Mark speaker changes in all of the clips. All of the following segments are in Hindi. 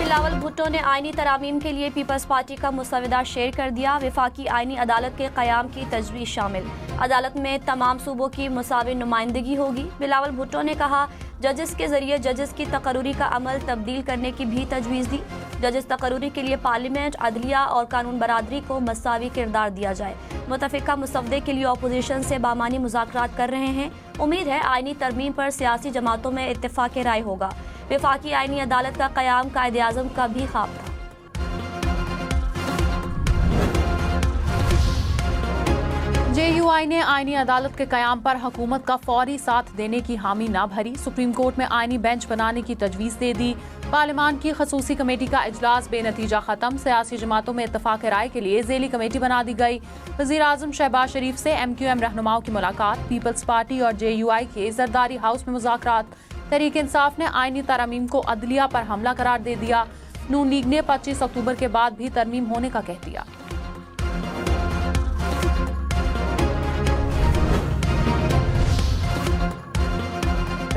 Speaker 1: बिलावल भुट्टो ने आईनी तरामीम के लिए पीपल्स पार्टी का मुसवदा शेयर कर दिया। वफाकी आईनी अदालत के क़याम की तजवीज़ शामिल। अदालत में तमाम सूबों की मुसावी नुमाइंदगी होगी। बिलावल भुट्टो ने कहा, जजेस के जरिए जजेस की तकर्रुरी का अमल तब्दील करने की भी तजवीज़ दी। जजेस तकर्रुरी के लिए पार्लियामेंट, अदलिया और कानून बरादरी को मसावी किरदार दिया जाए। मुतफ़िका मुसवदे के लिए अपोजिशन से बामानी मुज़ाकरात कर रहे हैं। उम्मीद है आईनी तरमीम पर सियासी जमातों में इत्तेफाक राय होगा। वफाकी आईनी अदालत का क़याम कायदे आज़म का भी ख्वाब था।
Speaker 2: JUI ने आईनी अदालत के क़याम पर हुकूमत का फौरी साथ देने की हामी ना भरी। सुप्रीम कोर्ट में आईनी बेंच बनाने की तजवीज़ दे दी। पार्लियामान की खसूसी कमेटी का इजलास बेनतीजा खत्म। सियासी जमातों में इत्तफाक राय के लिए ज़ेली कमेटी बना दी गई। वज़ीर आज़म शहबाज शरीफ से MQM रहनुमाओं की मुलाकात। पीपल्स पार्टी और JUI के जरदारी हाउस में मुज़ाकरात। तहरीक इंसाफ ने आईनी तरमीम को अदलिया पर हमला करार दे दिया। नून लीग ने 25 अक्टूबर के बाद भी तरमीम होने का कह दिया।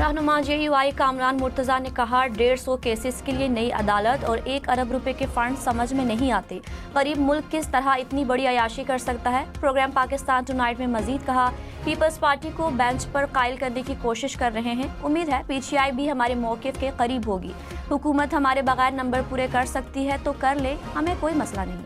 Speaker 1: रहनुमा JUI कामरान मुर्तज़ा ने कहा, 150 केसेस के लिए नई अदालत और 1 अरब रुपए के फंड समझ में नहीं आते। गरीब मुल्क किस तरह इतनी बड़ी अयाशी कर सकता है। प्रोग्राम पाकिस्तान टुनाइट में मजीद कहा, पीपल्स पार्टी को बेंच पर कायल करने की कोशिश कर रहे हैं। उम्मीद है PTI भी हमारे मौक़िफ़ के करीब होगी। हुकूमत हमारे बगैर नंबर पूरे कर सकती है तो कर ले, हमें कोई मसला नहीं।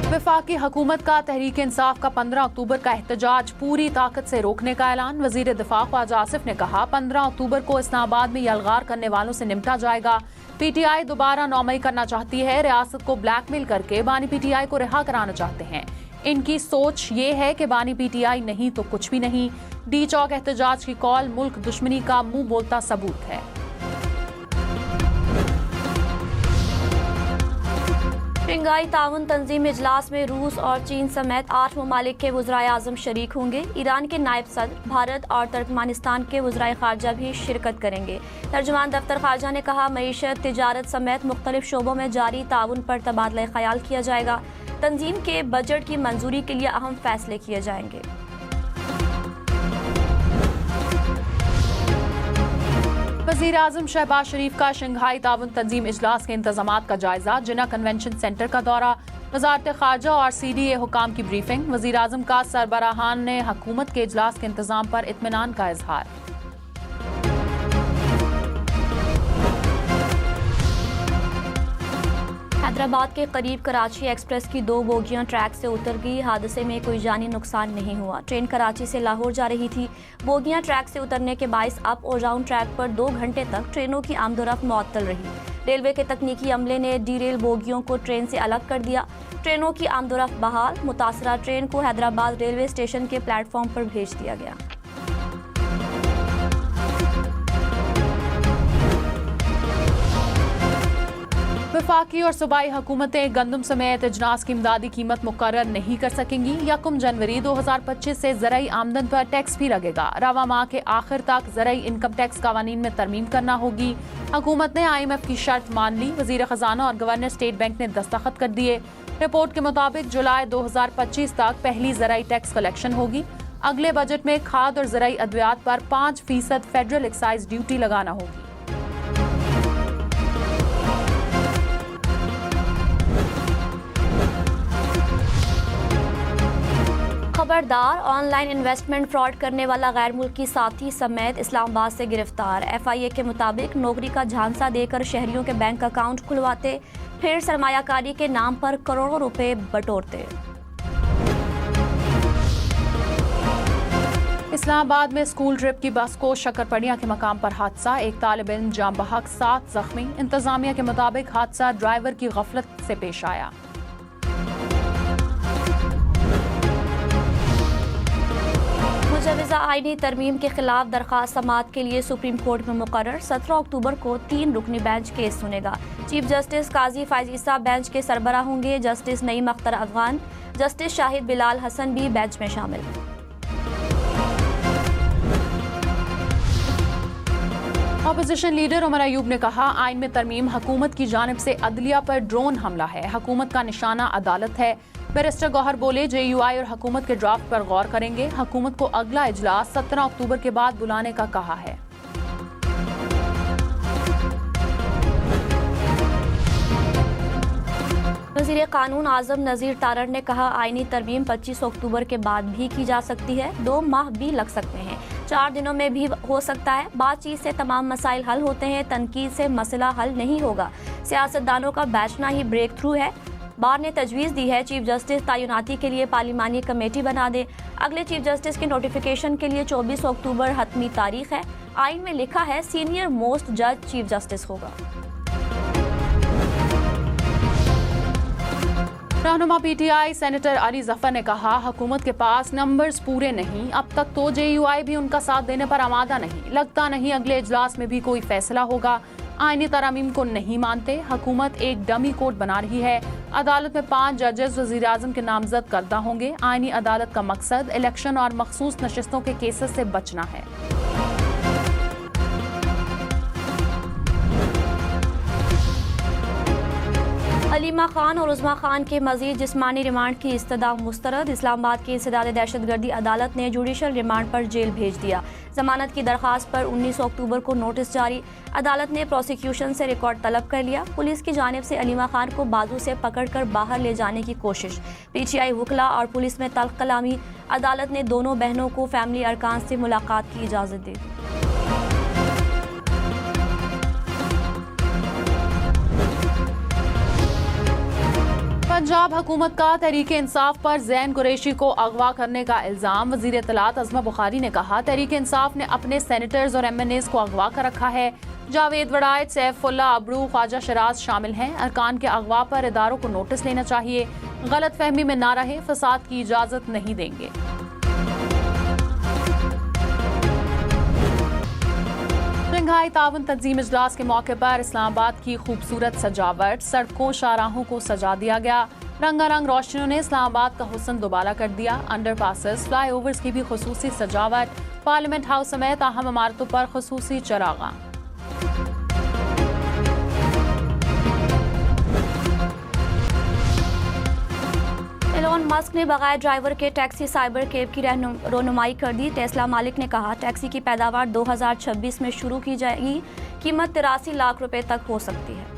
Speaker 2: वफाकी हुकूमत का तहरीक इंसाफ का 15 अक्टूबर का एहतजाज पूरी ताकत से रोकने का ऐलान। वजीर दिफा ख्वाजा आसिफ ने कहा, 15 अक्टूबर को इस्लामाबाद में यलगार करने वालों से निपटा जाएगा। PTI दोबारा नौमई करना चाहती है। रियासत को ब्लैकमेल करके बानी PTI को रिहा कराना चाहते हैं। इनकी सोच ये है कि बानी PTI नहीं तो कुछ भी नहीं। डी चौक एहतजाज की कॉल मुल्क दुश्मनी का मुंह बोलता सबूत है।
Speaker 1: शंघाई ताउन तंजीम इजलास में रूस और चीन समेत 8 ममालिक के वज़राए आज़म शरीक होंगे। ईरान के नायब सदर, भारत और तुर्कमेनिस्तान के वज़राए ख़ारजा भी शिरकत करेंगे। तर्जुमान दफ्तर ख़ारजा ने कहा, मईशत, तिजारत समेत मुख्तलिफ शोबों में जारी ताउन पर तबादला ख्याल किया जाएगा। तंजीम के बजट की मंजूरी के लिए अहम फैसले किए जाएंगे।
Speaker 2: वज़ीर आज़म शहबाज शरीफ का शंघाई ताउन तंजीम इजलास के इंतजामात का जायजा। जिना कन्वेंशन सेंटर का दौरा। वज़ारत ख़ारजा और CDA हुकाम की ब्रीफिंग। वज़ीर आज़म का सरबराहान ने हुकूमत के इजलास के इंतजाम पर इत्मीनान का इजहार।
Speaker 1: हैदराबाद के करीब कराची एक्सप्रेस की 2 बोगियां ट्रैक से उतर गई। हादसे में कोई जानी नुकसान नहीं हुआ। ट्रेन कराची से लाहौर जा रही थी। बोगियां ट्रैक से उतरने के बायस अप और डाउन ट्रैक पर 2 घंटे तक ट्रेनों की आमदोरफ्त मुअत्तल रही। रेलवे के तकनीकी अमले ने डीरेल बोगियों को ट्रेन से अलग कर दिया। ट्रेनों की आमदोरफ्त बहाल। मुतासरा ट्रेन को हैदराबाद रेलवे स्टेशन के प्लेटफॉर्म पर भेज दिया गया।
Speaker 2: वफाकी और सूबाई हुकूमतें गंदम समेत अजनास की इमदादी कीमत मुकर्रर नहीं कर सकेंगी। 1 जनवरी 2025 से ज़राई आमदन पर टैक्स भी लगेगा। रवा माह के आखिर तक ज़राई इनकम टैक्स कानून में तरमीम करना होगी। हुकूमत ने IMF की शर्त मान ली। वज़ीर ख़जाना और गवर्नर स्टेट बैंक ने दस्तखत कर दिए। रिपोर्ट के मुताबिक जुलाई 2025 तक पहली ज़राई टैक्स कलेक्शन होगी। अगले बजट में खाद और ज़राई अद्वियात पर 5% फेडरल एक्साइज ड्यूटी लगाना होगी।
Speaker 1: खबरदार, ऑनलाइन इन्वेस्टमेंट फ्रॉड करने वाला गैर मुल्की साथी समेत इस्लामाबाद से गिरफ्तार। FIA के मुताबिक नौकरी का झांसा देकर शहरियों के बैंक अकाउंट खुलवाते, फिर सरमायाकारी के नाम पर करोड़ों रुपए बटोरते।
Speaker 2: इस्लामाबाद में स्कूल ट्रिप की बस को शक्करपड़िया के मकाम पर हादसा। एक तालिब इल्म जाम बहक, 7 जख्मी। इंतजामिया के मुताबिक हादसा ड्राइवर की गफलत से पेश आया।
Speaker 1: मुजवज़ा आईनी तरमीम के खिलाफ दरख्वास्त समाअत के लिए सुप्रीम कोर्ट में मुकर्रर। 17 अक्टूबर को 3 रुकनी बेंच केस सुनेगा। चीफ जस्टिस काजी फैज़ ईसा बेंच के सरबराह होंगे। जस्टिस नईम अख्तर अफगान, जस्टिस शाहिद बिलाल हसन भी बेंच में शामिल।
Speaker 2: अपोजिशन लीडर उमर अयूब ने कहा, आइन में तरमीम हुकूमत की जानिब से अदलिया पर ड्रोन हमला है। हुकूमत का निशाना अदालत है। बैरिस्टर गौहर बोले, JUI और हुकूमत के ड्राफ्ट पर गौर करेंगे। हुकूमत को अगला इजलास 17 अक्टूबर के बाद बुलाने का कहा है।
Speaker 1: वज़ीर कानून आज़म नज़ीर तारड़ ने कहा, आईनी तरमीम 25 अक्टूबर के बाद भी की जा सकती है, 2 माह भी लग सकते हैं, 4 दिनों में भी हो सकता है। बातचीत से तमाम मसाइल हल होते हैं, तनकीद से मसला हल नहीं होगा। सियासतदानों का बैठना ही ब्रेक थ्रू है। बार ने तजवीज़ दी है चीफ जस्टिस तैनाती के लिए पार्लिमानी कमेटी बना दे। अगले चीफ जस्टिस के नोटिफिकेशन के लिए 24 अक्टूबर हतमी तारीख है। आइन में लिखा है सीनियर मोस्ट जज चीफ जस्टिस होगा।
Speaker 2: रहनुमा PTI सेनेटर अली जफर ने कहा, हुकूमत के पास नंबर्स पूरे नहीं, अब तक तो JUI भी उनका साथ देने पर आमादा नहीं, लगता नहीं अगले इजलास में भी कोई फैसला होगा। आईनी तरमीम को नहीं मानते, हुकूमत एक डमी कोर्ट बना रही है। अदालत में 5 जजेस वज़ीर आज़म के नामजद करदा होंगे। आईनी अदालत का मकसद इलेक्शन और मखसूस नशिस्तों के केसेस से बचना है।
Speaker 1: अलीमा खान और उज़मा खान के मजीद जिस्मानी रिमांड की इस्तदा मुस्तरद। इस्लामाबाद की इंसदाद दहशतगर्दी अदालत ने जुडिशल रिमांड पर जेल भेज दिया। जमानत की दरख्वास्त पर 19 अक्टूबर को नोटिस जारी। अदालत ने प्रोसिक्यूशन से रिकॉर्ड तलब कर लिया। पुलिस की जानिब से अलीमा खान को बाजू से पकड़कर बाहर ले जाने की कोशिश। PTI वकला और पुलिस में तल्ख कलामी। अदालत ने दोनों बहनों को फैमिली अरकान से मुलाकात की इजाज़त दे दी।
Speaker 2: पंजाब हुकूमत का तहरीके इंसाफ पर ज़ैन कुरैशी को अगवा करने का इल्ज़ाम। वज़ीर इत्तलात अज़मा बुखारी ने कहा, तहरीके इंसाफ ने अपने सेनेटर्स और MNAs को अगवा कर रखा है। जावेद वड़ायत, सैफुल्ला अबरू, ख्वाजा शराज शामिल हैं। अरकान के अगवा पर इदारों को नोटिस लेना चाहिए। गलत फहमी में ना रहे, फसाद की इजाज़त नहीं देंगे। शंघाई ताउन तंजीम इजलास के मौके पर इस्लामाबाद की खूबसूरत सजावट, सड़कों शाहराहों को सजा दिया गया। रंगारंग रोशनियों ने इस्लामाबाद का हुस्न दोबारा कर दिया। अंडरपासेस, फ्लाईओवर्स की भी खुसूसी सजावट। पार्लियामेंट हाउस समेत अहम इमारतों पर खुसूसी चरागां।
Speaker 1: एलोन मस्क ने बगैर ड्राइवर के टैक्सी साइबर कैब की रहनुमाई कर दी। टेस्ला मालिक ने कहा, टैक्सी की पैदावार 2026 में शुरू की जाएगी। कीमत 83 लाख रुपए तक हो सकती है।